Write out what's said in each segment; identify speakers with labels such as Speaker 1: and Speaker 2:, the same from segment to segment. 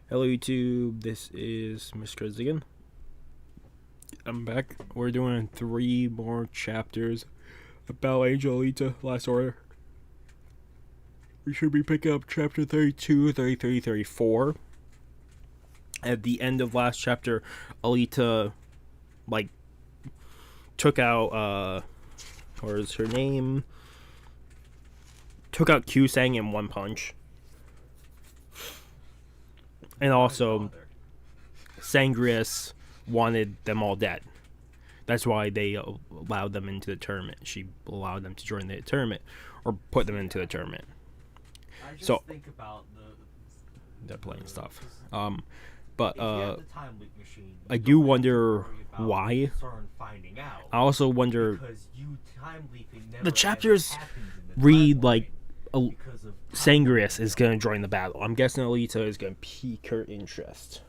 Speaker 1: Hello YouTube, this is Mr. again. I'm back. We're doing 3 more chapters about Angel Alita, Last Order. We should be picking up chapter 32, 33, 34. At the end of last chapter, Alita, took out, what is her name? Took out Q-Sang in one punch. And also, Sangrius wanted them all dead. That's why they allowed them into the tournament. She allowed them to join the tournament, or put them into the tournament.
Speaker 2: I just
Speaker 1: So
Speaker 2: think about
Speaker 1: they're playing stuff. But
Speaker 2: if you have the time loop machine,
Speaker 1: I do wonder why.
Speaker 2: I
Speaker 1: also wonder
Speaker 2: because you time leaping never
Speaker 1: the chapters read like Sangrius is going to join the battle. I'm guessing Alita is going to pique her interest.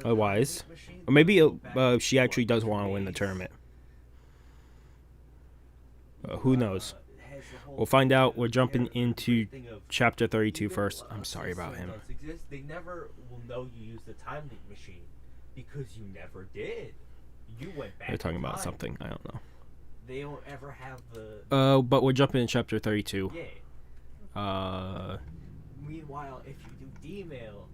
Speaker 1: Otherwise, or maybe she actually does want to win the tournament. Who knows? We'll find out. We're jumping into chapter 32 first. I'm sorry about him.
Speaker 2: They never will know you use the time leap machine because you never did. You went back.
Speaker 1: They're talking about something. I don't know.
Speaker 2: They don't ever have the.
Speaker 1: But we're jumping in chapter 32.
Speaker 2: Yeah. Meanwhile, if you do D-mail,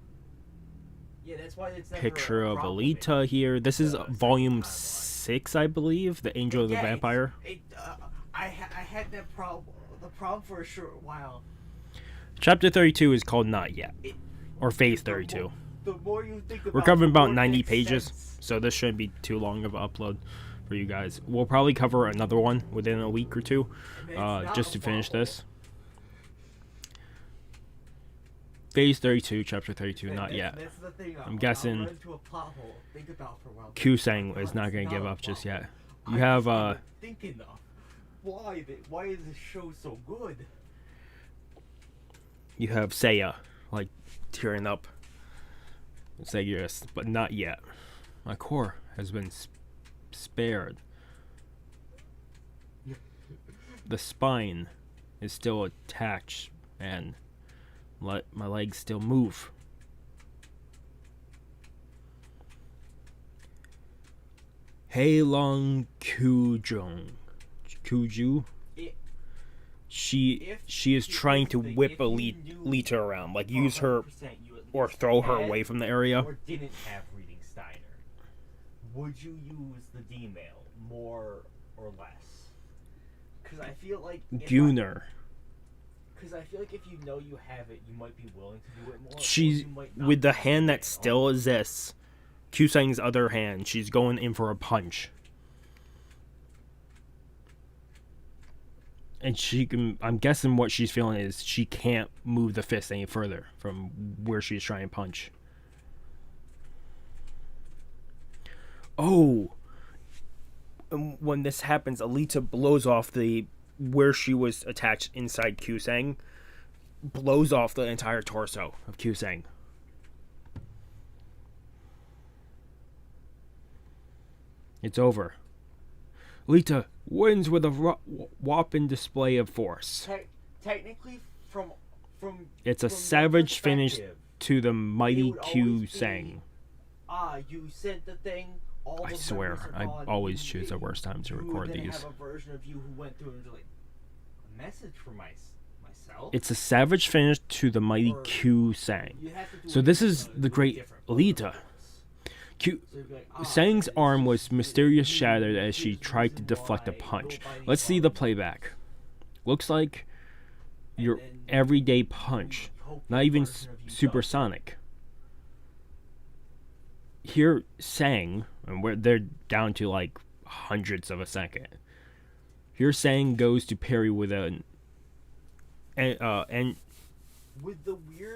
Speaker 2: yeah, that's why it's never
Speaker 1: picture
Speaker 2: a
Speaker 1: of
Speaker 2: problem.
Speaker 1: Alita here. This is volume 6, I believe. The Angel of the Vampire.
Speaker 2: I had that problem. The problem for a short while.
Speaker 1: Chapter 32 is called Not Yet, or Phase 32.
Speaker 2: The more you think about,
Speaker 1: we're covering about 90 pages, so this shouldn't be too long of an upload for you guys. We'll probably cover another one within a week or two, just to finish this. Phase 32, chapter 32, Not Yet. I'm guessing Q-Sang is not going to give up just yet. You have,
Speaker 2: why is this show so good?
Speaker 1: You have Seiya, tearing up. Say yes, but not yet. My core has been spared. The spine is still attached, and my legs still move. Hei Long Kuju. She is trying to whip Alita around, use her or throw her away from the area.
Speaker 2: Or didn't have reading Steiner, would you use the D-mail more or less? Because I feel like
Speaker 1: Gunnar.
Speaker 2: Because I feel like if you know you have it, you might be willing to do it more.
Speaker 1: She's with the hand that still exists. Q-Sang's other hand. She's going in for a punch. And she can. I'm guessing what she's feeling is she can't move the fist any further from where she's trying to punch. Oh, and when this happens, Alita blows off where she was attached inside Q-Sang. Blows off the entire torso of Q-Sang. It's over. Alita wins with a whopping display of force.
Speaker 2: Technically, from
Speaker 1: it's a savage finish to the mighty Q-Sang.
Speaker 2: You sent the thing.
Speaker 1: I swear, I always choose the worst time to record these.
Speaker 2: Have a version of you who went through and was like, a message for myself.
Speaker 1: It's a savage finish to the mighty Q-Sang. So this is the great Alita. Sang's arm was mysteriously shattered as she tried to deflect a punch. Let's see the playback. Looks like your everyday punch, not even supersonic. Here, Sang, and they're down to hundreds of a second. Here, Sang goes to parry with an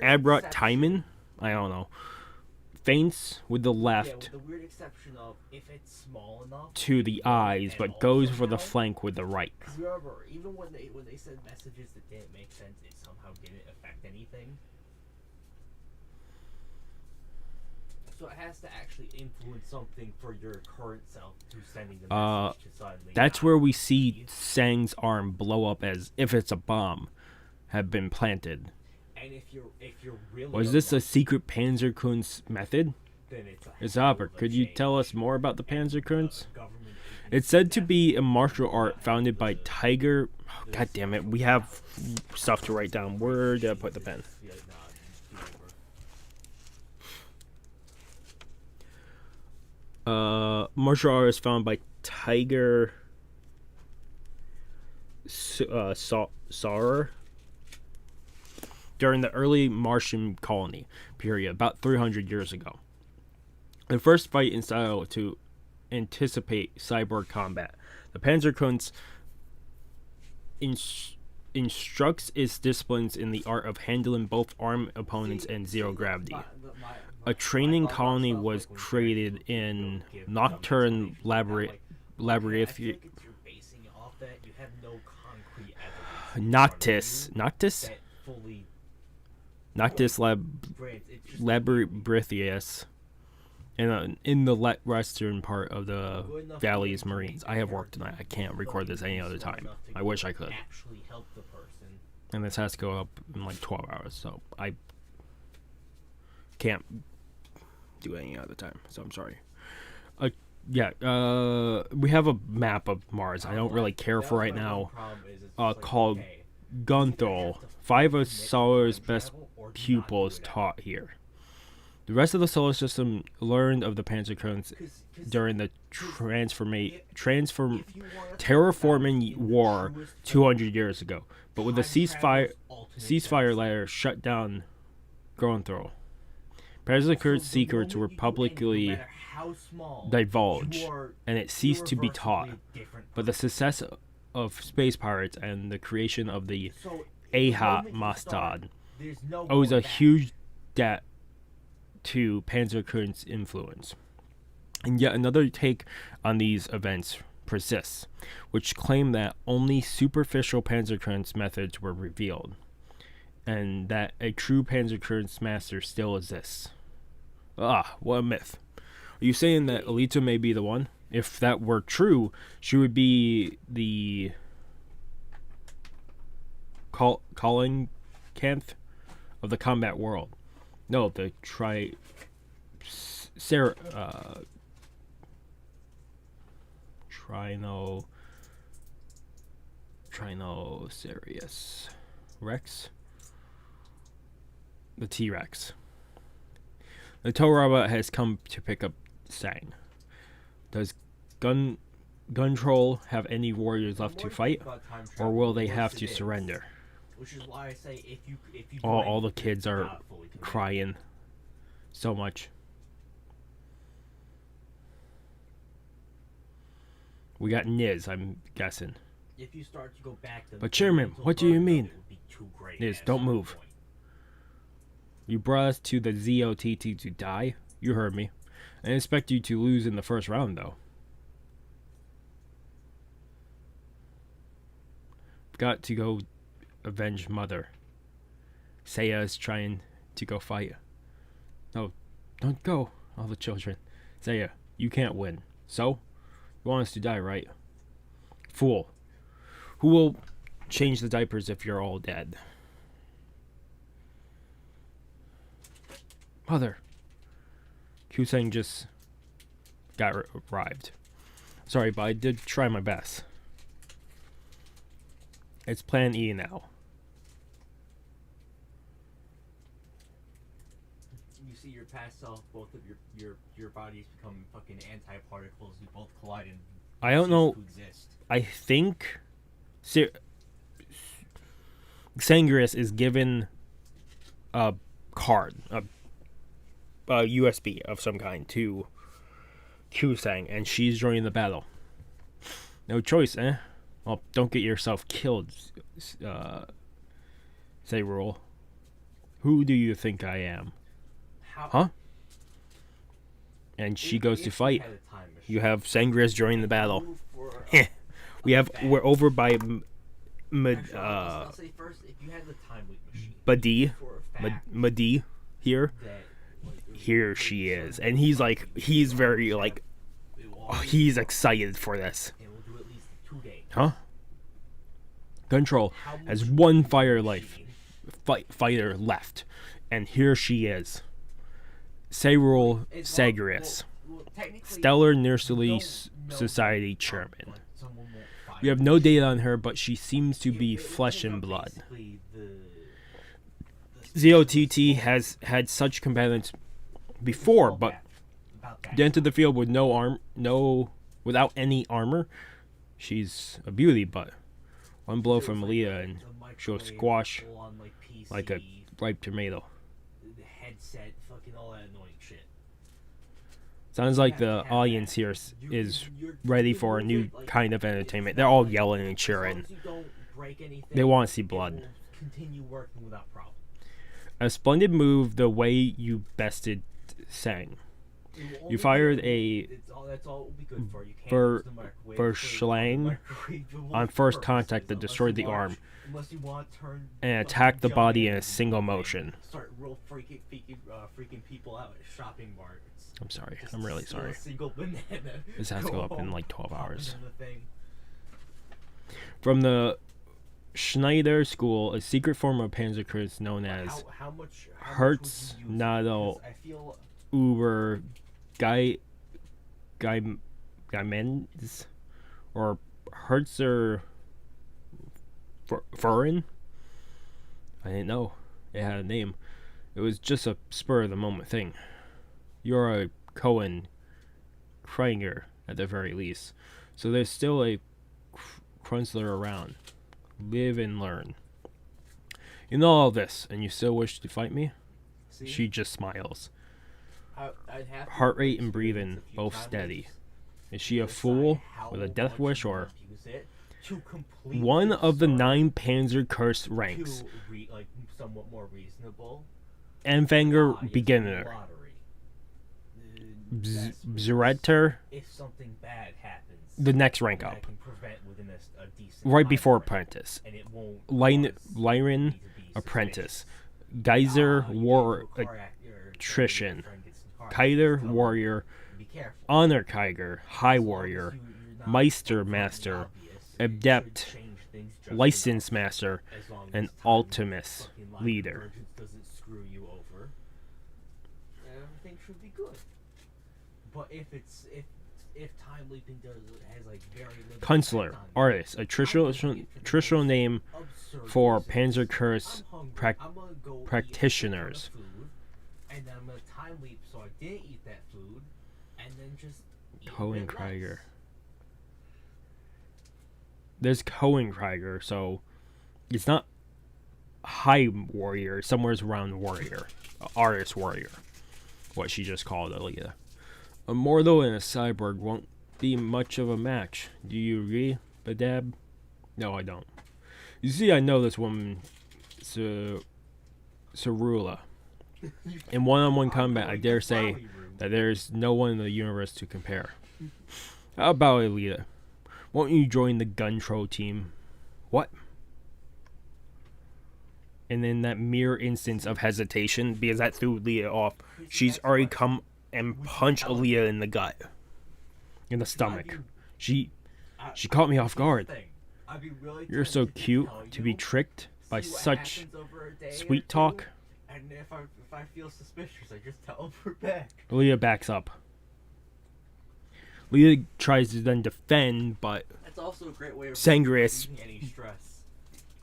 Speaker 1: abrupt timing. I don't know. Feints with the left
Speaker 2: with the weird exception of if it's small enough
Speaker 1: to the eyes, but goes for the flank with the right.
Speaker 2: Remember, even when they said messages that didn't make sense, it somehow didn't affect anything. So it has to actually influence something for your current self to sending the
Speaker 1: Uh,
Speaker 2: message to suddenly.
Speaker 1: That's where we see Sang's arm blow up as if it's a bomb had been planted.
Speaker 2: And if you're really
Speaker 1: Was this a secret Panzerkunst method?
Speaker 2: then it's a
Speaker 1: Isaber, could you tell us more about the Panzerkunst? It's said to be a martial art founded by Tiger. Oh, God damn it, we have stuff to write down. Where did I put the pen? Martial art is found by Tiger Sauer during the early Martian colony period, about 300 years ago. The first fight in style to anticipate cyborg combat. The Panzerkunst instructs its disciplines in the art of handling both armed opponents and zero gravity. A training colony was created in Nocturne Labyrinth. Noctis Labyrinthus in the western part of the Valley's Marines. I have work tonight. I can't record this any other time. I wish I could. And this has to go up in like 12 hours, so I can't do any other time. So I'm sorry. We have a map of Mars I don't really care for right now, called Gunthal. 5 of Solar's best pupils taught here. The rest of the solar system learned of the Panzerkunst during the terraforming war 200 years ago, but with the ceasefire letter shut down Gunthal. Panzerkunst secrets were publicly divulged, and it ceased to be taught. But the success of space pirates and the creation of the AHA Mastad owes a huge debt to Panzerkunst's influence. And yet another take on these events persists, which claim that only superficial Panzerkunst methods were revealed, and that a true Panzerkunst master still exists. What a myth. Are you saying that Alita may be the one? If that were true, she would be the calling canth of the combat world. No, the Trinocereus Rex? The T-Rex. The tow robot has come to pick up Sang. Does Guntroll have any warriors left to fight, or will they have to surrender?
Speaker 2: Which is why I say if you
Speaker 1: all the kids are crying so much. We got Niz, I'm guessing.
Speaker 2: If you start to go back,
Speaker 1: but Chairman, what do you mean? Niz, don't move. You brought us to the ZOTT to die? You heard me. I expect you to lose in the first round, though. Got to go avenge Mother. Seiya is trying to go fight. No, don't go, all the children. Seiya, you can't win. So? You want us to die, right? Fool. Who will change the diapers if you're all dead? Mother. Kusang just got arrived. Sorry, but I did try my best. It's Plan E now.
Speaker 2: You see your past self, both of your bodies become fucking anti-particles who both collide and
Speaker 1: I don't know.
Speaker 2: Exist.
Speaker 1: I think Sangrius is given a card, a USB of some kind to Kusang, and she's joining the battle. No choice, eh? Well, don't get yourself killed, say Rule. Who do you think I am? Huh? And she goes to fight. You have Sangrius joining the battle. We're over by Madi here. here she is. And he's very like, he's excited for this.
Speaker 2: It will do at least 2 days.
Speaker 1: Huh? Control has one fighter left, and here she is. Caerula Sagris, Stellar Nursery Society chairman. We have no data on her, but she seems to be flesh and blood. ZOTT has had such competence before, but to enter the field with without any armor, she's a beauty. But one blow from Alita and she'll squash like a ripe tomato.
Speaker 2: The headset, fucking all that annoying shit.
Speaker 1: Sounds like the audience here is ready for a new kind of entertainment. They're all yelling and cheering. They want to see blood.
Speaker 2: Continue working without problem.
Speaker 1: A splendid move the way you bested Sang. You fired a Verschlang on first contact that destroyed the arm and attacked the body in a single motion.
Speaker 2: Start real freaking people out at shopping marts.
Speaker 1: I'm sorry. I'm really sorry.
Speaker 2: Single banana.
Speaker 1: This has to go up in like 12 hours. From the Schneider School, a secret form of Panzerkreuz known as Hertz Nadel Uber Geimens or Hertzer Furin. I didn't know it had a name. It was just a spur of the moment thing. You're a Cohen Krieger at the very least, so there's still a Krunzler around. Live and learn. You know all this, and you still wish to fight me?
Speaker 2: See?
Speaker 1: She just smiles.
Speaker 2: Heart
Speaker 1: rate and breathing both steady. Is she a fool with a death wish, or one of the 9 Panzer Kurse ranks?
Speaker 2: Somewhat more reasonable.
Speaker 1: Anfänger beginner. Zretter,
Speaker 2: If something bad happens,
Speaker 1: the next rank up.
Speaker 2: can prevent within a decent
Speaker 1: Right
Speaker 2: time
Speaker 1: before
Speaker 2: frame,
Speaker 1: apprentice.
Speaker 2: and it won't
Speaker 1: Lyren
Speaker 2: need to be
Speaker 1: apprentice.
Speaker 2: suspicious.
Speaker 1: Geyser
Speaker 2: You
Speaker 1: war
Speaker 2: get into a car accident, or
Speaker 1: attrition.
Speaker 2: your friend gets in a car
Speaker 1: Kaiser
Speaker 2: accident,
Speaker 1: warrior.
Speaker 2: be careful.
Speaker 1: Honor Kiger, High
Speaker 2: As long as
Speaker 1: warrior.
Speaker 2: you're not
Speaker 1: Meister
Speaker 2: overly
Speaker 1: master.
Speaker 2: obvious,
Speaker 1: Adept,
Speaker 2: you should change things just
Speaker 1: License
Speaker 2: enough,
Speaker 1: master,
Speaker 2: as long
Speaker 1: and
Speaker 2: as time
Speaker 1: Ultimus
Speaker 2: fucking line
Speaker 1: leader.
Speaker 2: convergence doesn't screw you over. Everything should be good. But if time leaping has like very limited
Speaker 1: Kunstler,
Speaker 2: effect on
Speaker 1: artist, a traditional name
Speaker 2: absurd
Speaker 1: for
Speaker 2: reasons.
Speaker 1: Panzer Kurse
Speaker 2: I'm hungry.
Speaker 1: prac-
Speaker 2: I'm gonna go eat a
Speaker 1: practitioners.
Speaker 2: ton of food, and then I'm gonna time leap so I didn't eat that food, and then just eat
Speaker 1: Cohen
Speaker 2: it
Speaker 1: Krieger.
Speaker 2: less.
Speaker 1: There's Cohen Krieger, so it's not High Warrior, somewhere's around Warrior. Artist Warrior. What she just called Alita. A mortal and a cyborg won't be much of a match. Do you agree, Badab? No, I don't. You see, I know this woman, Caerula. In one-on-one combat, I dare say that there's no one in the universe to compare. How about Alita? Won't you join the gun troll team? What? And in that mere instance of hesitation, because that threw Leah off, she's already come and punched Alita in the gut. In the stomach. She caught me off guard. You're so cute to be tricked by such sweet talk.
Speaker 2: And if I feel suspicious, I just teleport back.
Speaker 1: Leah backs up. Leah tries to then defend, but
Speaker 2: That's also a great way of
Speaker 1: Sangris
Speaker 2: relieving any stress.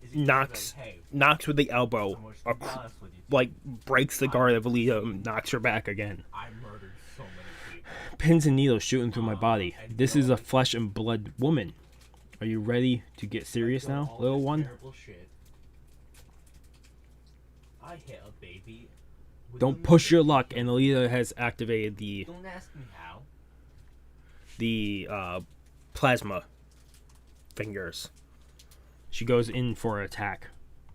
Speaker 2: Is
Speaker 1: knocks
Speaker 2: like, hey,
Speaker 1: knocks with the elbow,
Speaker 2: so much to be honest with you,
Speaker 1: like breaks the guard of Alita and knocks her back again.
Speaker 2: I murdered so many people.
Speaker 1: Pins and needles shooting through my body. This is a flesh and blood woman. Are you ready to get serious now,
Speaker 2: All
Speaker 1: little
Speaker 2: this
Speaker 1: one?
Speaker 2: terrible shit. I hit a baby. with
Speaker 1: Don't
Speaker 2: a
Speaker 1: push your
Speaker 2: murder
Speaker 1: luck,
Speaker 2: gun.
Speaker 1: and Alita has activated
Speaker 2: Don't ask me how.
Speaker 1: the plasma fingers. She goes in for an attack,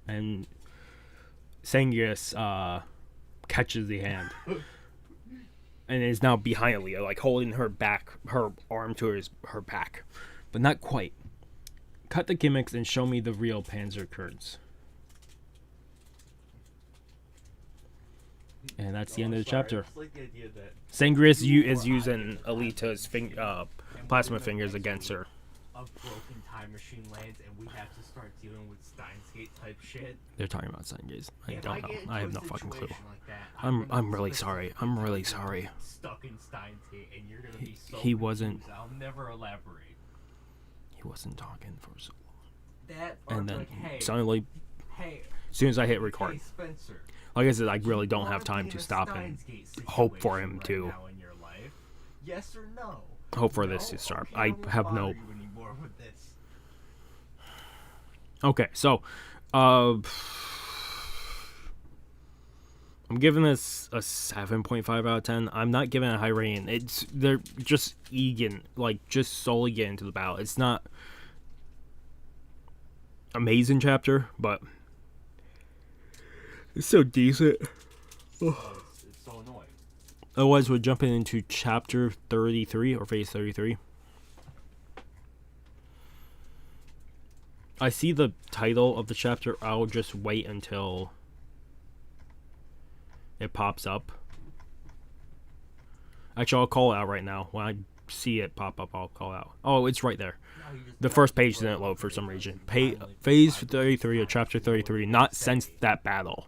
Speaker 1: and Sangris catches the hand, and is now behind Alita, like holding her back, her arm to her back, but not quite. Cut the gimmicks and show me the real Panzer Kurz. And that's the end of the chapter.
Speaker 2: It's like the idea that
Speaker 1: Sangris
Speaker 2: you
Speaker 1: is
Speaker 2: or I
Speaker 1: using
Speaker 2: get the time
Speaker 1: Alita's
Speaker 2: machine, and
Speaker 1: plasma
Speaker 2: we're in the
Speaker 1: fingers
Speaker 2: next
Speaker 1: against
Speaker 2: week,
Speaker 1: her.
Speaker 2: a broken time machine lands, and we have to start dealing with Steins Gate type shit.
Speaker 1: They're talking about Sangris. I
Speaker 2: If
Speaker 1: don't know.
Speaker 2: get into
Speaker 1: I have
Speaker 2: a
Speaker 1: no fucking clue.
Speaker 2: situation Like that,
Speaker 1: I'm really sorry. I'm really sorry.
Speaker 2: Stuck in Steins Gate, and you're gonna be so
Speaker 1: He wasn't.
Speaker 2: confused. I'll never elaborate.
Speaker 1: He wasn't talking for so long.
Speaker 2: That
Speaker 1: And then
Speaker 2: like, hey,
Speaker 1: suddenly,
Speaker 2: hey,
Speaker 1: as soon as I hit record,
Speaker 2: hey, Spencer.
Speaker 1: like I said, I really don't
Speaker 2: wanna
Speaker 1: have time
Speaker 2: be in
Speaker 1: to
Speaker 2: a
Speaker 1: stop and
Speaker 2: Steins Gate
Speaker 1: hope for
Speaker 2: situation
Speaker 1: him
Speaker 2: right
Speaker 1: to
Speaker 2: now in your life? Yes or no?
Speaker 1: hope for
Speaker 2: No?
Speaker 1: this to start.
Speaker 2: Okay,
Speaker 1: I
Speaker 2: won't
Speaker 1: have no.
Speaker 2: bother you anymore with this.
Speaker 1: Okay, so, I'm giving this a 7.5 out of 10. I'm not giving it a high rating. They're just just solely get into the battle. It's not amazing chapter, but it's so decent.
Speaker 2: It's so annoying.
Speaker 1: Otherwise, we're jumping into chapter 33 or phase 33. I see the title of the chapter. I'll just wait until it pops up. Actually, I'll call it out right now. When I see it pop up, I'll call it out. Oh, it's right there. The first page didn't load for some reason. Phase 33 or chapter 33, not since that battle.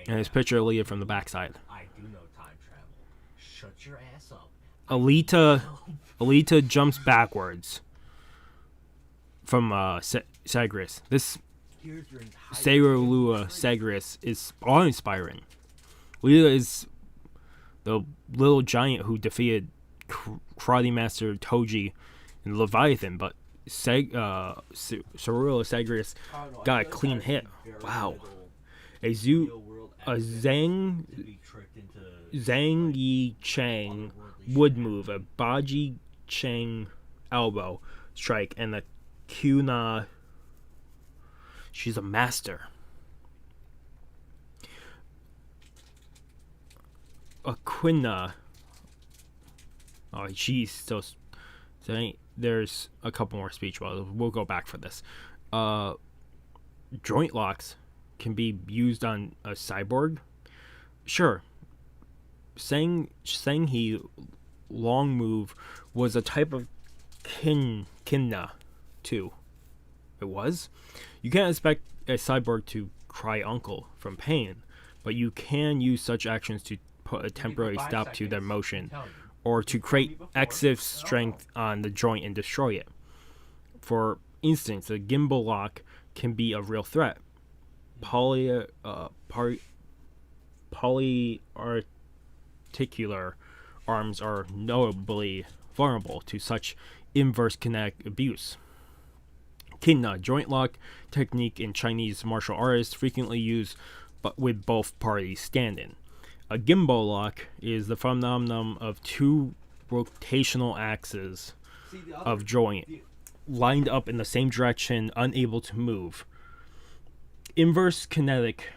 Speaker 1: And his picture of Leah from the backside.
Speaker 2: I do know time travel. Shut your ass up.
Speaker 1: Alita jumps backwards from Sagris. This Caerula Sagris is awe-inspiring. Leah is the little giant who defeated Karate Master Toji and Leviathan, but Caerula Sagris got a clean hit. Wow. A Zhang Yi Chang wood move, a Baji Chang elbow strike, and a Kuna. She's a master. A Quina. Oh, she's still. There's a couple more speech bubbles. We'll go back for this. Joint locks can be used on a cyborg. Sure. He long move was a type of kinna too. It was. You can't expect a cyborg to cry uncle from pain, but you can use such actions to put a temporary stop to their motion, or to create excessive strength on the joint and destroy it. For instance, a gimbal lock can be a real threat. Polyarticular arms are notably vulnerable to such inverse kinetic abuse. Kinna, joint lock technique in Chinese martial arts, frequently used but with both parties standing. A gimbal lock is the phenomenon of two rotational axes of joint lined up in the same direction, unable to move. Inverse kinetic,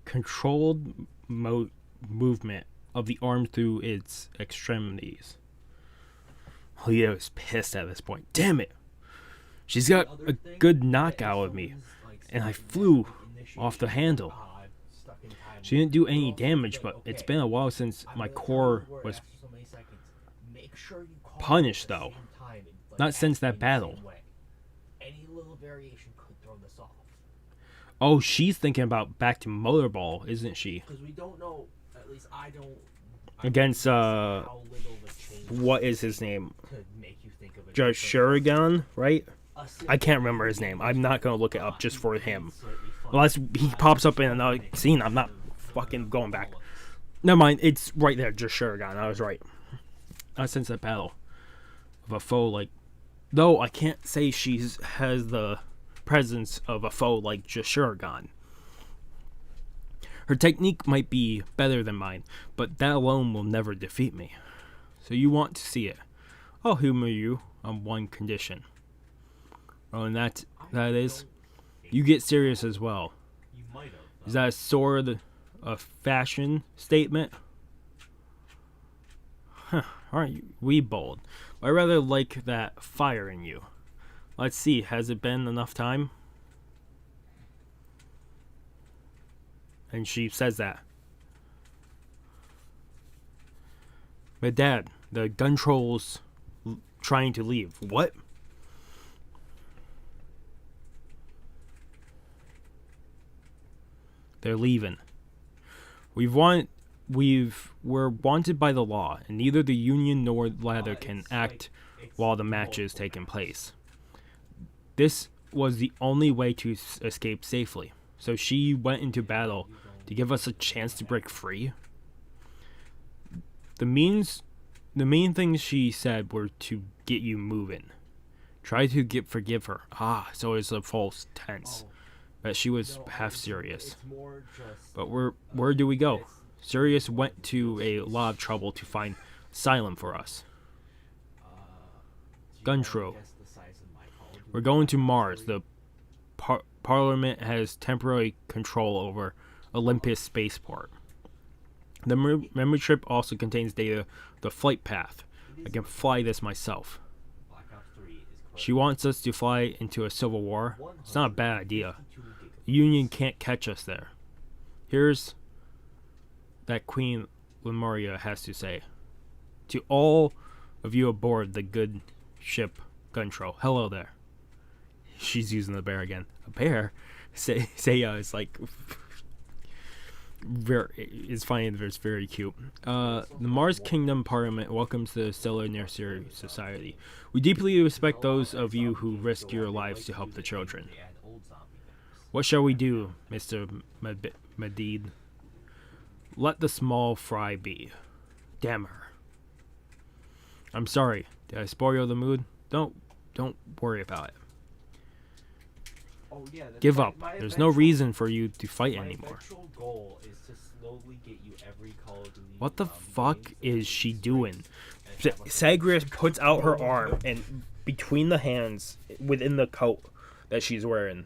Speaker 1: controlled movement of the arm through its extremities. Leo is pissed at this point. Damn it! She's got a good knockout of me, and I flew off the handle. She didn't do any damage, but it's been a while since my core was punished, though. Not since that battle.
Speaker 2: Any little variation could throw this off.
Speaker 1: Oh, she's thinking about back to Motorball, isn't she?
Speaker 2: Because we don't know, at least I don't.
Speaker 1: Against, what is his name?
Speaker 2: Could make you think of it.
Speaker 1: Judge Shurigan, right? I can't remember his name. I'm not going to look it up just for him. Unless he pops up in another scene, I'm not fucking going back. Never mind, it's right there, just Shurigan. I was right. Not since that battle of a foe like. Though I can't say she has the presence of a foe like just Shurigan. Her technique might be better than mine, but that alone will never defeat me. So you want to see it. I'll humor you on one condition. Oh, and that is, you get serious as well. Is that sort of a fashion statement? Huh, aren't we bold? I rather like that fire in you. Let's see, has it been enough time? And she says that. But Dad, the gun trolls trying to leave. What? They're leaving. We're wanted by the law, and neither the Union nor Lather can act while the match is taking place. This was the only way to escape safely. So she went into battle to give us a chance to break free. The main things she said were to get you moving. Try to forgive her. So it's a false tense. But she was half serious. But where do we go? Sirius went to a lot of trouble to find asylum for us. Gunstro. We're going to Mars. The Parliament has temporary control over Olympus spaceport. The memory chip also contains data, the flight path. I can fly this myself. She wants us to fly into a civil war. It's not a bad idea. The Union can't catch us there. Here's that Queen Lemuria has to say. To all of you aboard the good ship Gunstro, hello there. She's using the bear again. A bear? Seiya is like... it's funny and it's very cute. The Mars Kingdom Parliament welcomes the Stellar Nursery Society. We deeply respect those of you who risk your lives to help the children. What shall we do, Mr. Medid? Let the small fry be. Damn her. I'm sorry. Did I spoil the mood? Don't worry about it. Give up. There's no reason for you to fight anymore.
Speaker 2: Goal is to slowly get you every Call of Duty
Speaker 1: What the fuck is she doing? Sagrius puts out her arm, and between the hands, within the coat that she's wearing,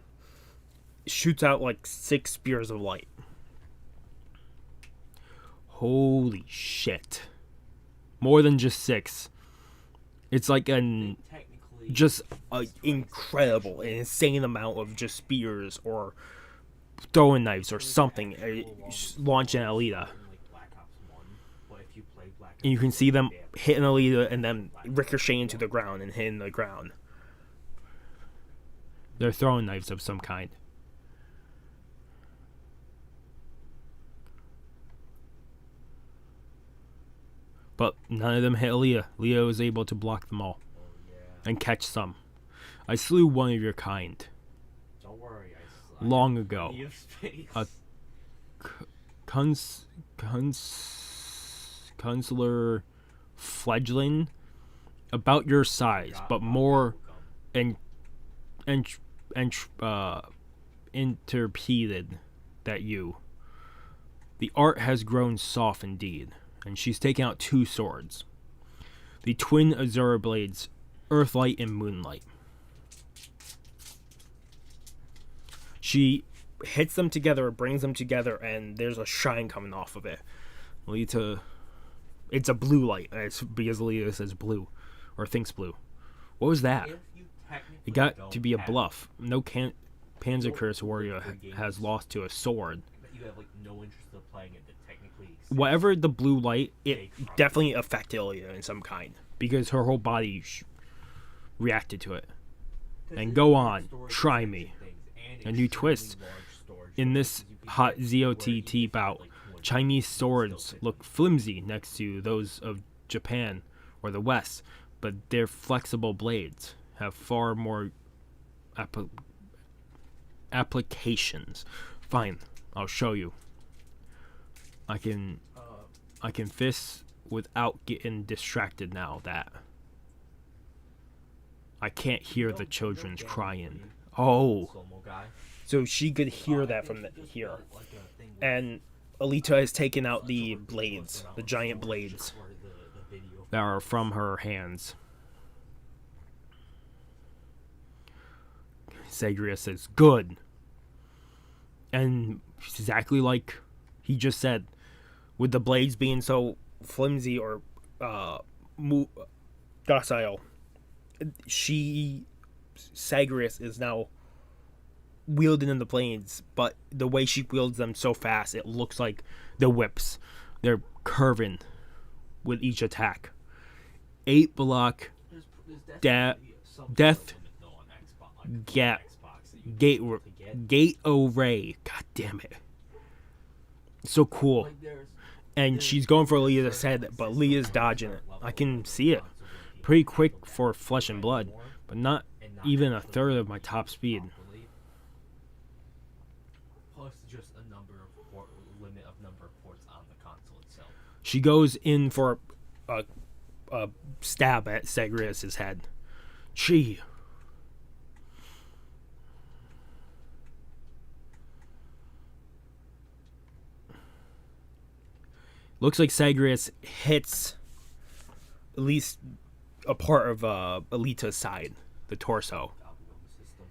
Speaker 1: shoots out like 6 spears of light. Holy shit. More than just 6. It's like just an incredible, insane amount of just spears or throwing knives or something launching Alita. And you can see them hitting Alita and then ricocheting to the ground and hitting the ground. They're throwing knives of some kind. But none of them hit Alita. Leo was able to block them all. And catch some. I slew one of your kind.
Speaker 2: Don't worry,
Speaker 1: long ago. A consular fledgling about your size, but more interpeded that you. The art has grown soft indeed, and she's taken out 2 swords. The twin azure blades, Earthlight and Moonlight. She hits them together, brings them together, and there's a shine coming off of it. Alita, it's a blue light. It's because Alita says blue, or thinks blue. What was that? It got to be a bluff. No Panzerkurse warrior has lost to a sword.
Speaker 2: You have no interest in playing it that technically exists.
Speaker 1: Whatever the blue light, it definitely affected Alita in some kind, because her whole body reacted to it. And go on, try me. A new twist. In this hot ZOTT bout, Chinese swords look flimsy next to those of Japan or the West, but their flexible blades have far more applications. Fine, I'll show you. I can fist without getting distracted now that I can't hear the children's crying. Oh, so she could hear that from here. And Alita has taken out the blades, the giant blades that are from her hands. Sagrius says, good. And exactly like he just said, with the blades being so flimsy or docile, Sagrius is now wielding in the blades, but the way she wields them so fast, it looks like the whips. They're curving with each attack. 8 block,
Speaker 2: There's
Speaker 1: Da-
Speaker 2: definitely some
Speaker 1: death,
Speaker 2: sort of limit, though, on Xbox. Like,
Speaker 1: gap,
Speaker 2: Xbox that you
Speaker 1: gate,
Speaker 2: can get.
Speaker 1: gate array. God damn it. So cool.
Speaker 2: Like,
Speaker 1: And she's going for Leah's head, but Leah's dodging it. I can see it. Pretty quick for Flesh and Blood, but not even a third of my top speed.
Speaker 2: Plus just a limit of number of ports on the console itself.
Speaker 1: She goes in for a stab at Zagreus' head. She. Looks like Zagreus hits at least a part of Alita's side, the torso.
Speaker 2: System.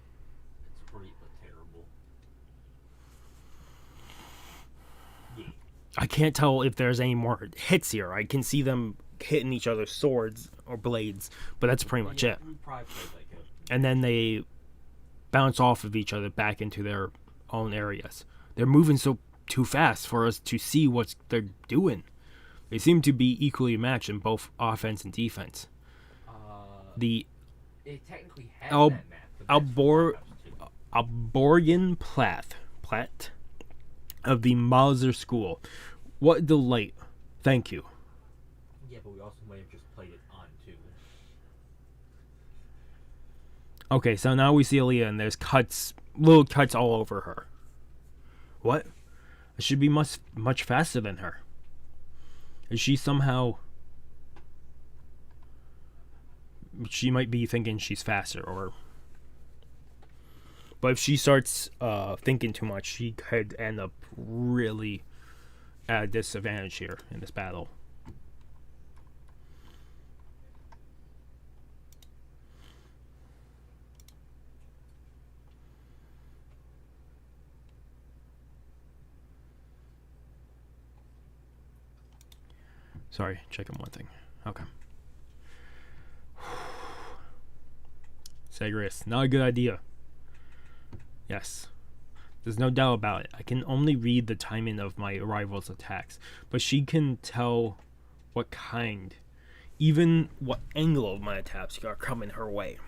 Speaker 2: It's great but terrible. Yeah.
Speaker 1: I can't tell if there's any more hits here. I can see them hitting each other's swords or blades, but that's pretty much it.
Speaker 2: We probably played like
Speaker 1: And then they bounce off of each other back into their own areas. They're moving so too fast for us to see what they're doing. They seem to be equally matched in both offense and defense. The
Speaker 2: it technically has
Speaker 1: Al-
Speaker 2: that map. But that's
Speaker 1: Albor-
Speaker 2: for
Speaker 1: Alborgan Plath of the Mauser School. What delight. Thank you.
Speaker 2: yeah, but we also might have just played it on too.
Speaker 1: Okay, so now we see Aaliyah and there's little cuts all over her. What? I should be much faster than her. Is she somehow... She might be thinking she's faster, or... But if she starts thinking too much, she could end up really at a disadvantage here in this battle. Sorry, checking one thing. Okay. Zagreus, not a good idea. Yes. There's no doubt about it. I can only read the timing of my rival's attacks, but she can tell what kind, even what angle of my attacks are coming her way.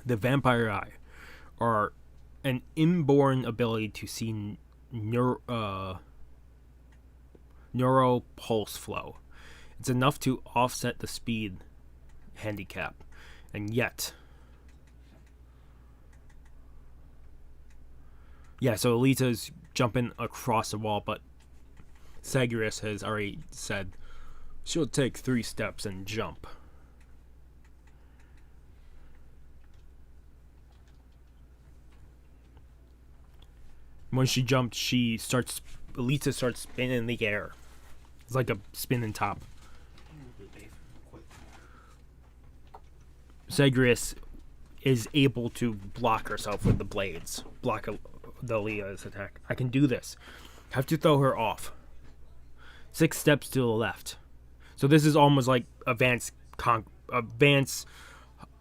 Speaker 1: The Vampire Eye are an inborn ability to see neuro pulse flow. It's enough to offset the speed handicap, and yet, yeah. So Alita's jumping across the wall, but Zagreus has already said she'll take 3 steps and jump. When she jumps, Alita starts spinning in the air. It's like a spinning top. Zagreus is able to block herself with the blades. Block the Leah's attack. I can do this. Have to throw her off. 6 steps to the left. So this is almost like advanced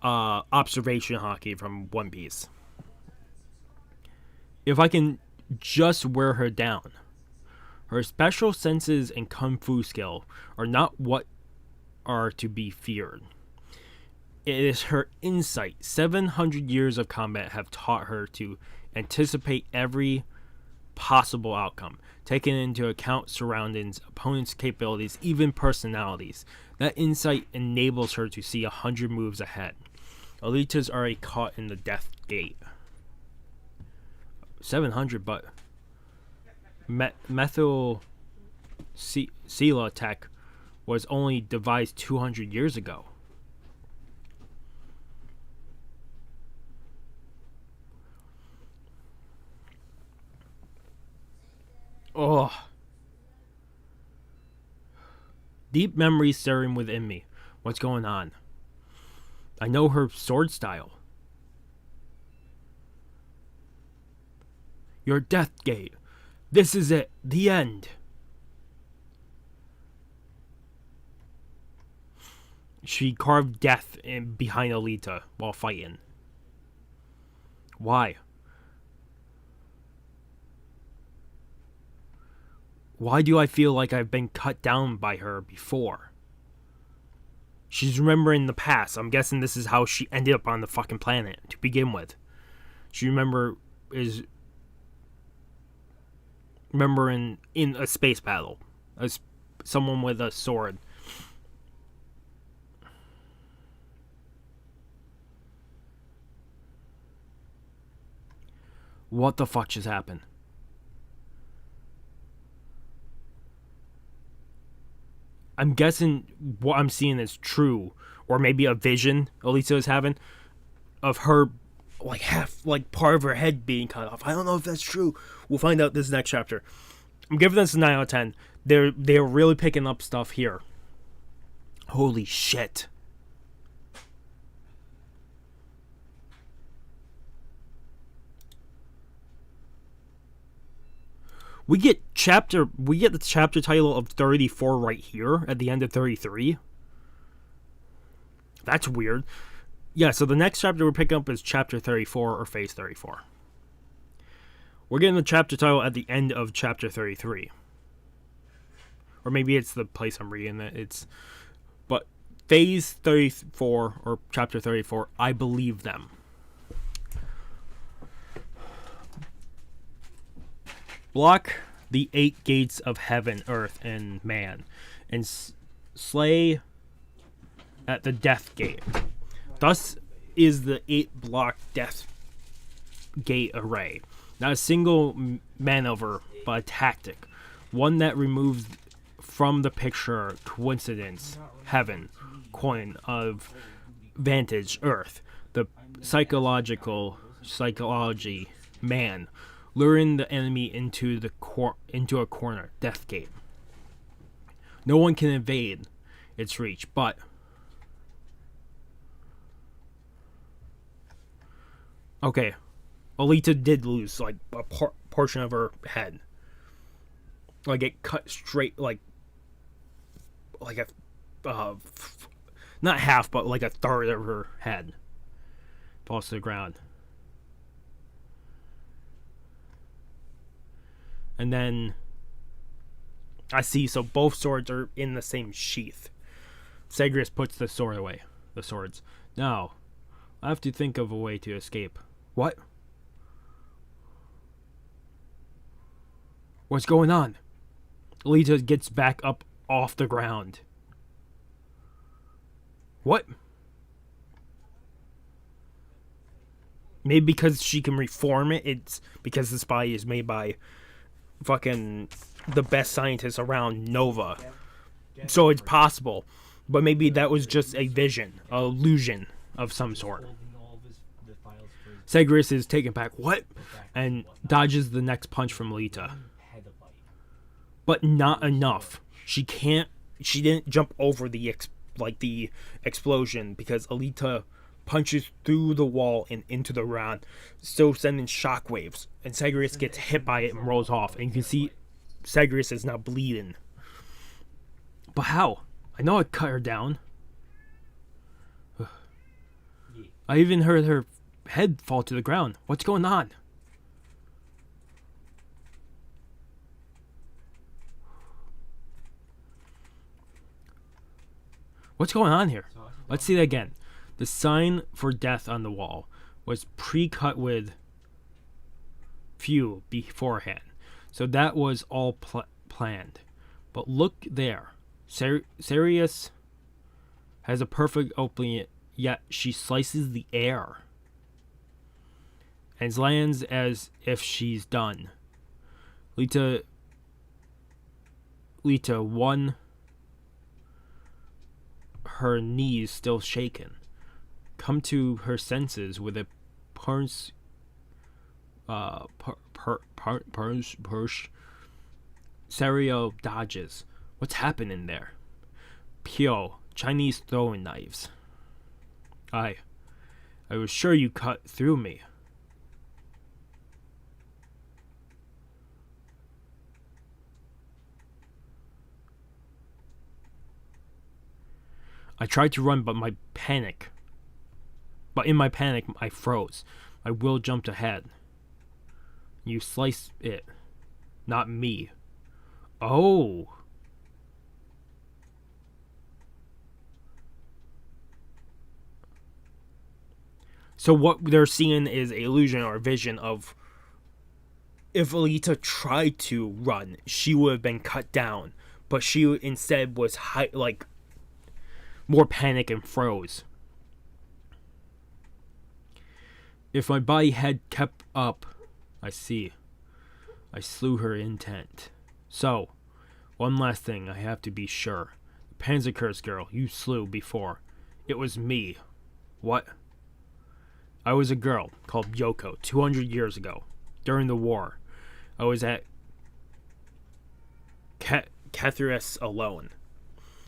Speaker 1: observation hockey from One Piece. If I can just wear her down. Her special senses and kung fu skill are not what are to be feared. It is her insight. 700 years of combat have taught her to anticipate every possible outcome, taking into account surroundings, opponents' capabilities, even personalities. That insight enables her to see 100 moves ahead. Alita's already caught in the death gate. 700, but methyl Sela tech was only devised 200 years ago. Oh. Deep memories stirring within me. What's going on? I know her sword style. Your death gate. This is it. The end. She carved death behind Alita while fighting. Why? Why do I feel like I've been cut down by her before? She's remembering the past. I'm guessing this is how she ended up on the fucking planet to begin with. She is remembering in a space battle as someone with a sword. What the fuck just happened? I'm guessing what I'm seeing is true, or maybe a vision Alita is having of her, like half, like part of her head being cut off. I don't know if that's true. We'll find out this next chapter. I'm giving this a 9 out of 10. They're really picking up stuff here. Holy shit. We get the chapter title of 34 right here at the end of 33. That's weird. Yeah, so the next chapter we're picking up is chapter 34 or phase 34. We're getting the chapter title at the end of chapter 33. Or maybe it's the place I'm reading it. But phase 34 or chapter 34, I believe them. Block the 8 gates of heaven, earth, and man, and slay at the death gate. Thus is the 8-block death gate array. Not a single maneuver, but a tactic. One that removes from the picture coincidence, heaven, coin of vantage, earth, the psychology, man, luring the enemy into a corner, death gate. No one can evade its reach, but okay, Alita did lose like a portion of her head. Like it cut straight, like a not half, but like a third of her head falls to the ground. And then I see, so both swords are in the same sheath. Sagrius puts the sword away. The swords. Now, I have to think of a way to escape. What? What's going on? Alita gets back up off the ground. What? Maybe because she can reform it. It's because this body is made by fucking the best scientists around Nova. So it's possible. But maybe that was just a vision, an illusion of some sort. Sagrius is taken back, what? And dodges the next punch from Alita. But not enough. She didn't jump over the explosion because Alita punches through the wall and into the ground, still sending shockwaves. And Sagrius gets hit by it and rolls off. And you can see Sagrius is now bleeding. But how? I know I cut her down. I even heard her head fall to the ground. What's going on? What's going on here? Let's see that again. The sign for death on the wall was pre-cut with fuel beforehand. So that was all planned. But look there. Sirius has a perfect opening, yet she slices the air and lands as if she's done. Lita won, her knees still shaken, come to her senses with a purse. Sario dodges. What's happening there? Pyo, Chinese throwing knives. I was sure you cut through me. I tried to run, but in my panic, I froze. My will jumped ahead. You sliced it, not me. Oh. So what they're seeing is an illusion or vision of if Alita tried to run, she would have been cut down, but she instead was like more panic and froze. If my body had kept up, I see. I slew her intent. So, one last thing I have to be sure. The Panzerkurse girl you slew before, it was me. What? I was a girl called Yoko 200 years ago, during the war. I was at Caerula alone.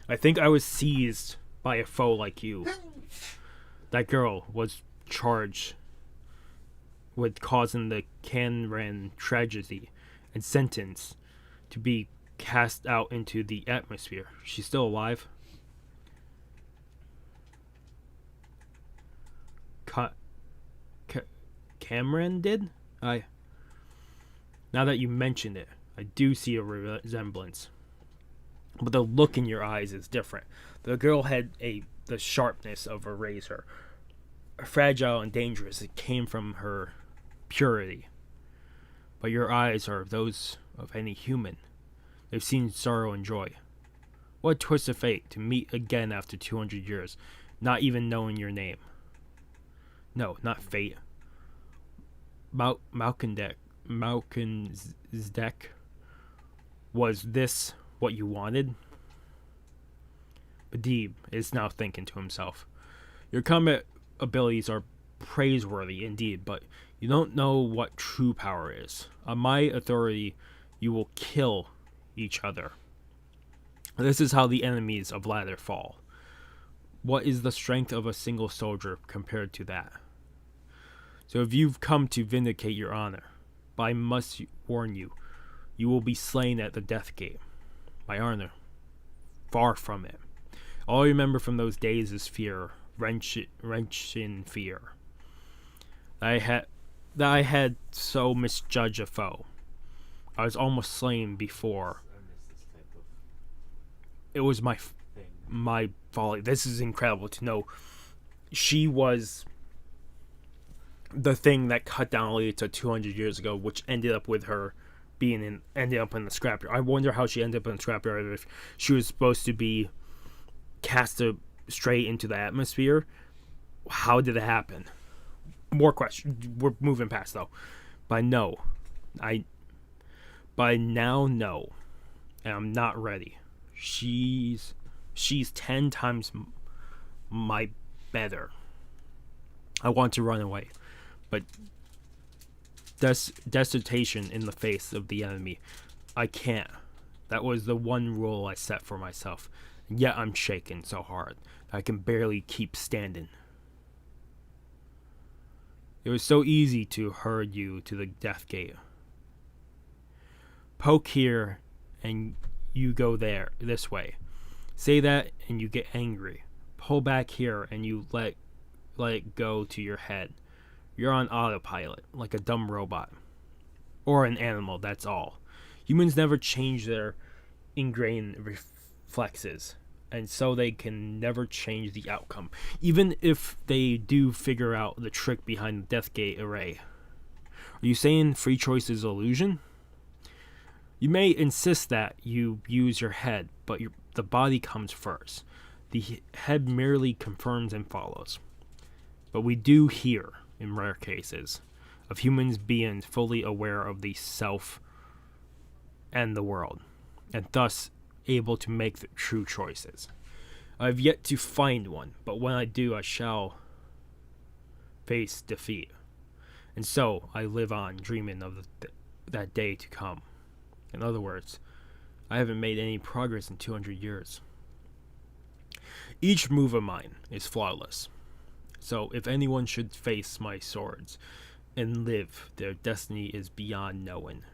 Speaker 1: I think I was seized by a foe like you. That girl was charged with causing the Canran tragedy and sentenced to be cast out into the atmosphere. She's still alive? Cameron did? Now that you mentioned it, I do see a resemblance. But the look in your eyes is different. The girl had the sharpness of a razor. Fragile and dangerous, it came from her purity. But your eyes are those of any human. They've seen sorrow and joy. What a twist of fate to meet again after 200 years, not even knowing your name. No, not fate. Malkinzdek. Was this what you wanted? Badib is now thinking to himself. Your combat abilities are praiseworthy indeed, but you don't know what true power is. On my authority, you will kill each other. This is how the enemies of Ladder fall. What is the strength of a single soldier compared to that? So if you've come to vindicate your honor, but I must warn you, you will be slain at the death gate. My honor, far from it. All I remember from those days is fear, wrenching fear. That I had so misjudged a foe. I was almost slain before. It was my folly. This is incredible to know. She was the thing that cut down Alita 200 years ago, which ended up with her ended up in the scrapyard. I wonder how she ended up in the scrapyard. If she was supposed to be cast straight into the atmosphere, how did it happen? More questions. We're moving past though. By now no, and I'm not ready. She's 10 times my better. I want to run away, but desertion in the face of the enemy, I can't. That was the one rule I set for myself, and yet I'm shaken so hard that I can barely keep standing. It was so easy to herd you to the death gate. Poke here and you go there, this way. Say that and you get angry. Pull back here and you let it go to your head. You're on autopilot, like a dumb robot. Or an animal, that's all. Humans never change their ingrained reflexes, and so they can never change the outcome, even if they do figure out the trick behind the Death Gate array. Are you saying free choice is illusion? You may insist that you use your head, but the body comes first. The head merely confirms and follows. But we do hear, in rare cases, of humans being fully aware of the self and the world, and thus able to make the true choices. I have yet to find one, but when I do, I shall face defeat. And so I live on, dreaming of that day to come. In other words, I haven't made any progress in 200 years. Each move of mine is flawless. So if anyone should face my swords and live, their destiny is beyond knowing.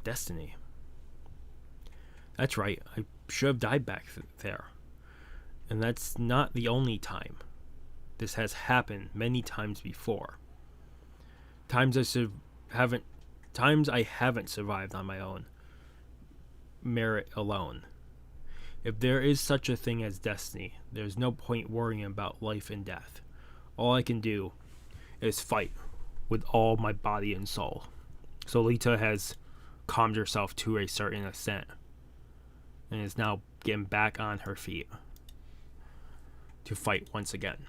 Speaker 1: Destiny. That's right, I should have died back there. And that's not the only time. This has happened many times before. times haven't times I haven't survived on my own merit alone. If there is such a thing as destiny, there's no point worrying about life and death. All I can do is fight with all my body and soul. So Alita has calmed herself to a certain extent and is now getting back on her feet to fight once again.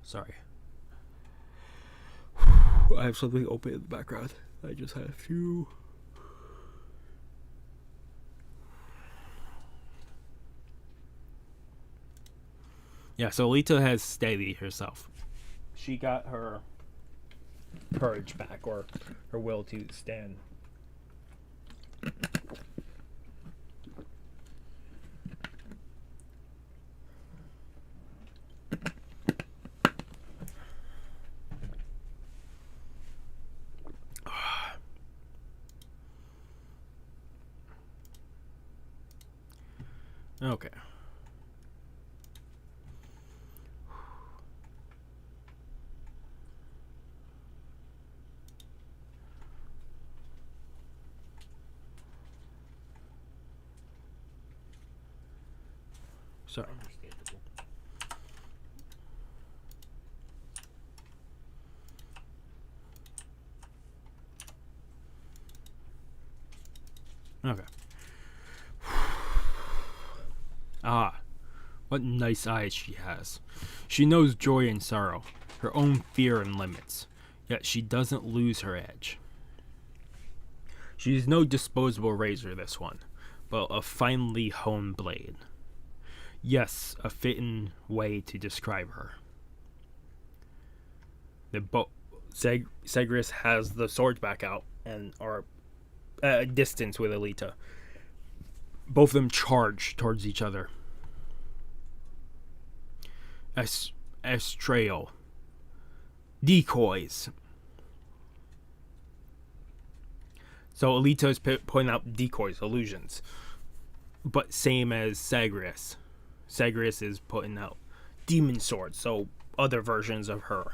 Speaker 1: Sorry. I have something open in the background. I just had a few. Yeah, so Alita has steadied herself. She got her courage back, or her will to stand. Okay. Sorry.
Speaker 2: Understandable.
Speaker 1: Okay. Ah, what nice eyes she has. She knows joy and sorrow, her own fear and limits, yet she doesn't lose her edge. She's no disposable razor, this one, but a finely honed blade. Yes, a fitting way to describe her. Segris has the swords back out and are at a distance with Alita. Both of them charge towards each other. Estrail. Decoys. So Alita is pointing out decoys, illusions. But same as Sagris. Sagris is putting out demon swords, so other versions of her.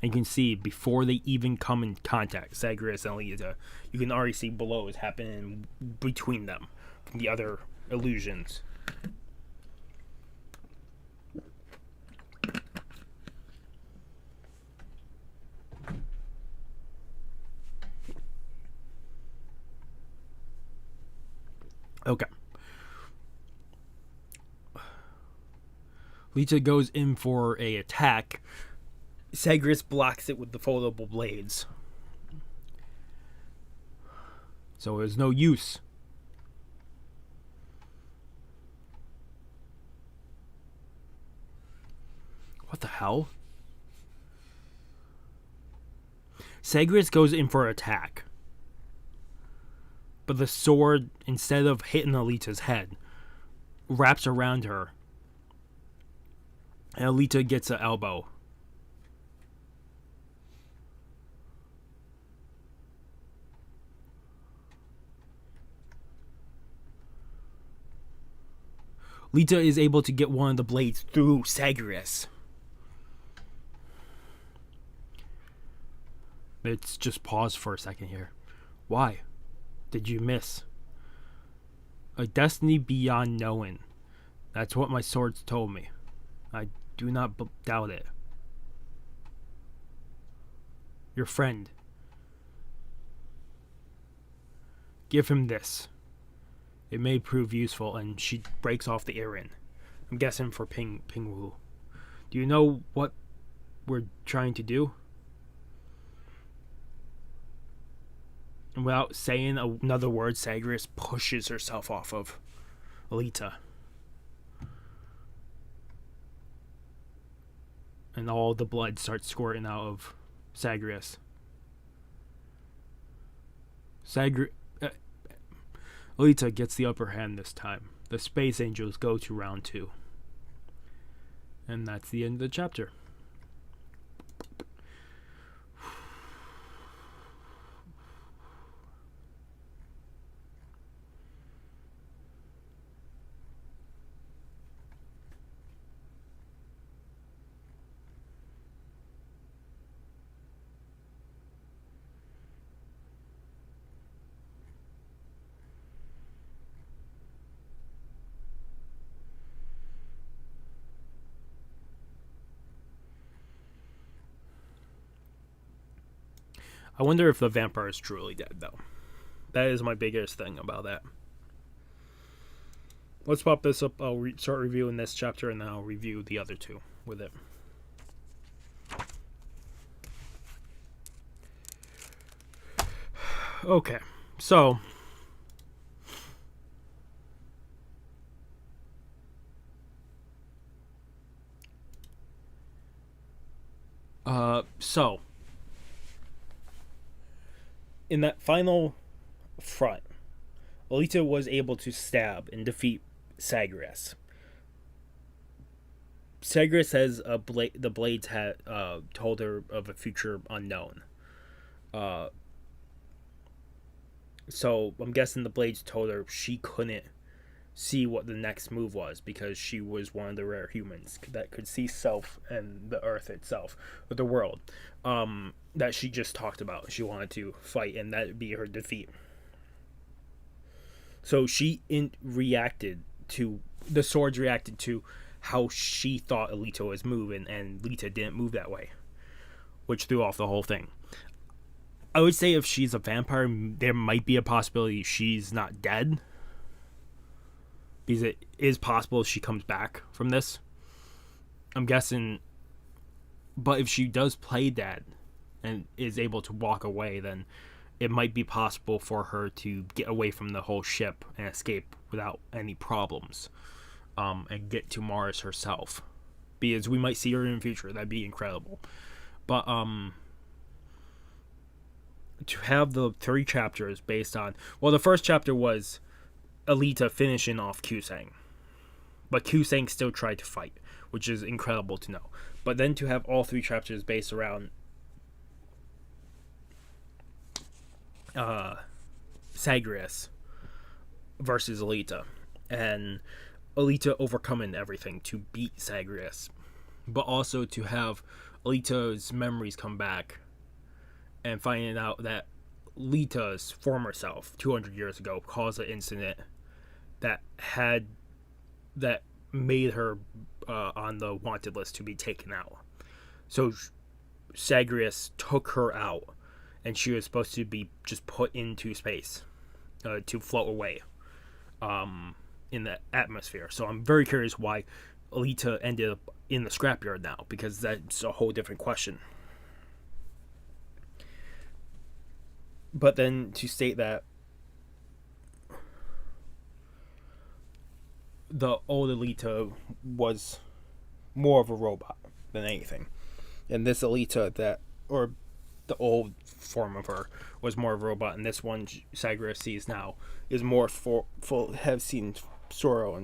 Speaker 1: And you can see before they even come in contact, Sagris and Alita, you can already see blows happening between them from the other illusions. Okay. Alita goes in for a attack. Sagris blocks it with the foldable blades. So there's no use. What the hell? Sagris goes in for attack. But the sword, instead of hitting Alita's head, wraps around her. And Alita gets an elbow. Alita is able to get one of the blades through Sagris. Let's just pause for a second here. Why did you miss? A destiny beyond knowing. That's what my swords told me. I do not doubt it. Your friend. Give him this. It may prove useful, and she breaks off the earring. I'm guessing for Ping Wu. Do you know what we're trying to do? And without saying another word, Sagris pushes herself off of Alita. And all the blood starts squirting out of Sagris. Alita gets the upper hand this time. The Space Angels go to round 2. And that's the end of the chapter. I wonder if the vampire is truly dead, though. That is my biggest thing about that. Let's pop this up. I'll start reviewing this chapter, and then I'll review the other two with it. Okay, so in that final front, Alita was able to stab and defeat Sagres. Sagres says the blades had told her of a future unknown. So I'm guessing the blades told her she couldn't see what the next move was because she was one of the rare humans that could see self and the earth itself, or the world, that she just talked about. She wanted to fight, and that would be her defeat. So she reacted to the swords, reacted to how she thought Alita was moving, and Alita didn't move that way, which threw off the whole thing. I would say if she's a vampire, there might be a possibility she's not dead, because it is possible she comes back from this. I'm guessing, but if she does play dead and is able to walk away, then it might be possible for her to get away from the whole ship and escape without any problems, and get to Mars herself, because we might see her in the future. That'd be incredible. But to have the 3 chapters based on, well, the first chapter was Alita finishing off Q-Sang, but Q-Sang still tried to fight, which is incredible to know. But then to have all 3 chapters based around Sagres versus Alita, and Alita overcoming everything to beat Sagres, but also to have Alita's memories come back and finding out that Alita's former self 200 years ago caused an incident that made her on the wanted list to be taken out. So Sagres took her out, and she was supposed to be just put into space to float away in the atmosphere. So I'm very curious why Alita ended up in the scrapyard now, because that's a whole different question. But then to state that the old Alita was more of a robot than anything, and this Alita or the old form of her was more of a robot, and this one Sagres sees now is more have seen sorrow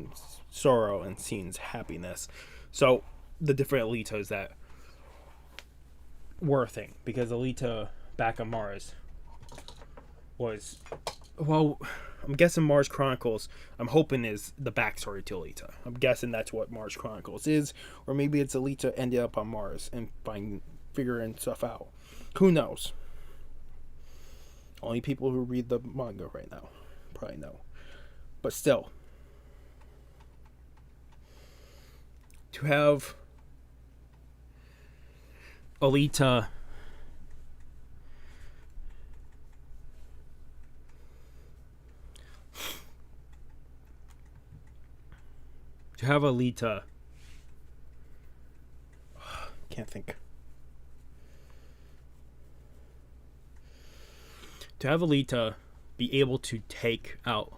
Speaker 1: and seen happiness. So the different Alitas that were a thing, because Alita back on Mars was, well, I'm guessing Mars Chronicles, I'm hoping, is the backstory to Alita. I'm guessing that's what Mars Chronicles is, or maybe it's Alita ended up on Mars and figuring stuff out. Who knows? Only people who read the manga right now probably know. But still, to have Alita can't think. To have Alita be able to take out,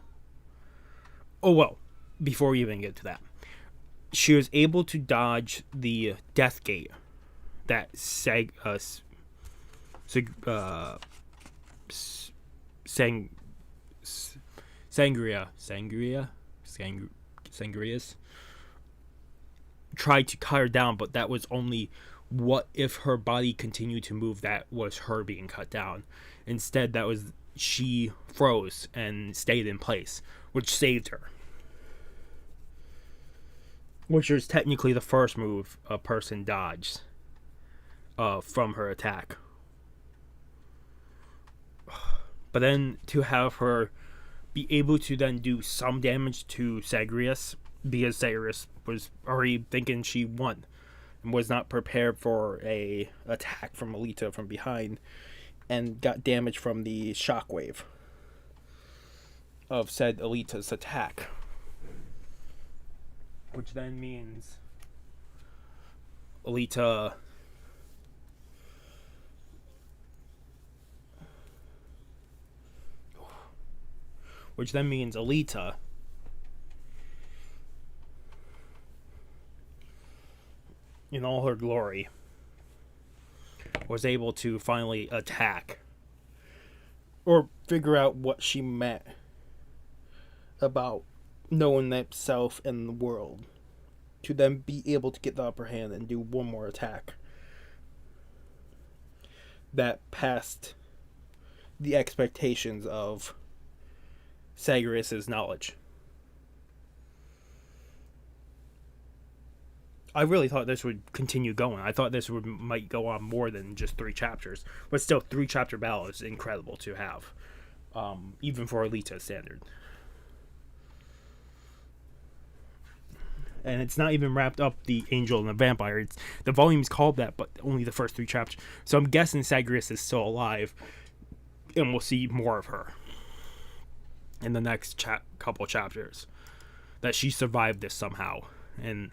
Speaker 1: oh well, before we even get to that, she was able to dodge the death gate that Sangria's tried to cut her down, but that was only what if her body continued to move, that was her being cut down. Instead, that was she froze and stayed in place, which saved her. Which was technically the first move a person dodged from her attack. But then to have her be able to then do some damage to Sagrius, because Sagrius was already thinking she won and was not prepared for a attack from Alita from behind, and got damage from the shockwave of said Alita's attack. Which then means Alita in all her glory was able to finally attack or figure out what she meant about knowing themselves and the world, to then be able to get the upper hand and do one more attack that passed the expectations of Sagris's knowledge. I really thought this would continue going. I thought this might go on more than just 3 chapters, but still, 3 chapter battle is incredible to have, even for Alita standard. And it's not even wrapped up, the angel and the vampire. The volume's called that, but only the first 3 chapters. So I'm guessing Sagris is still alive, and we'll see more of her in the next couple chapters. That she survived this somehow, and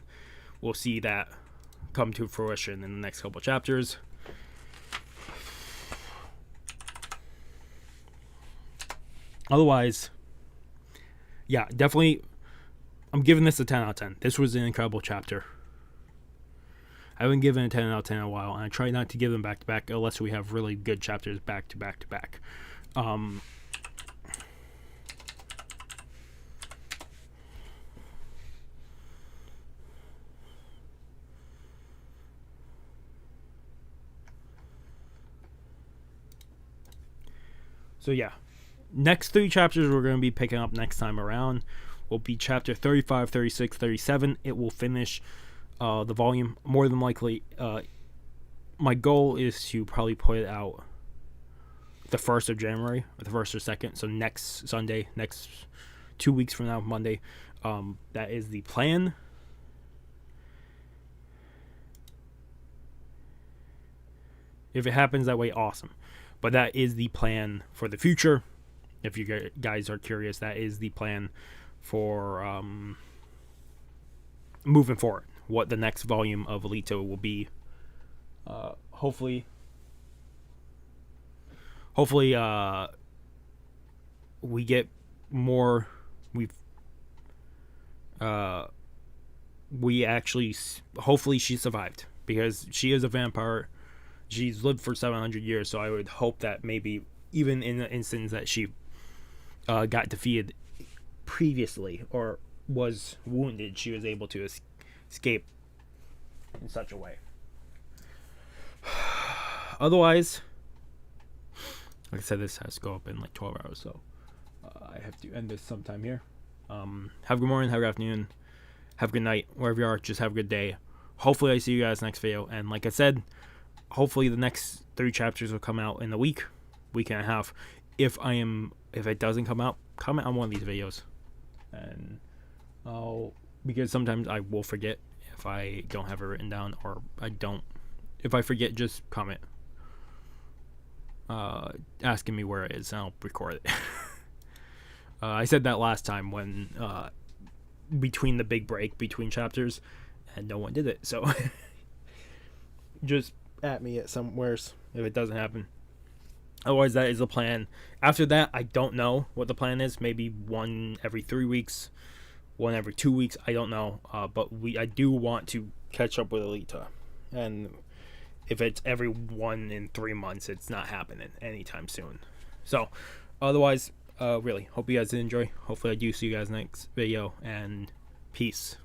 Speaker 1: we'll see that come to fruition in the next couple chapters. Otherwise, yeah, definitely, I'm giving this a 10 out of 10. This was an incredible chapter. I haven't given a 10 out of 10 in a while, and I try not to give them back to back unless we have really good chapters back to back to back. So yeah, next 3 chapters we're going to be picking up next time around will be chapter 35, 36, 37. It will finish the volume. More than likely, my goal is to probably put it out the 1st of January, or the 1st or 2nd, so next Sunday, next 2 weeks from now, Monday. That is the plan. If it happens that way, awesome. But that is the plan for the future. If you guys are curious, that is the plan for moving forward. What the next volume of Alita will be. Hopefully, we get more. Hopefully she survived, because she is a vampire. She's lived for 700 years, so I would hope that maybe even in the instance that she got defeated previously or was wounded, she was able to escape in such a way. Otherwise, like I said, this has to go up in like 12 hours, so I have to end this sometime here. Have a good morning, have a good afternoon, have a good night, wherever you are, just have a good day. Hopefully I see you guys next video, and like I said, hopefully the next 3 chapters will come out in a week and a half. If it doesn't come out, comment on one of these videos, and because sometimes I will forget if I don't have it written down, or if I forget, just comment asking me where it is, and I'll record it. I said that last time when between the big break between chapters, and no one did it, so just at me at somewheres if it doesn't happen. Otherwise, that is the plan. After that, I don't know what the plan is. Maybe 1 every 3 weeks, 1 every 2 weeks. I don't know. But I do want to catch up with Alita. And if it's every 1 in 3 months, it's not happening anytime soon. So, otherwise, really, hope you guys did enjoy. Hopefully I do see you guys next video, and peace.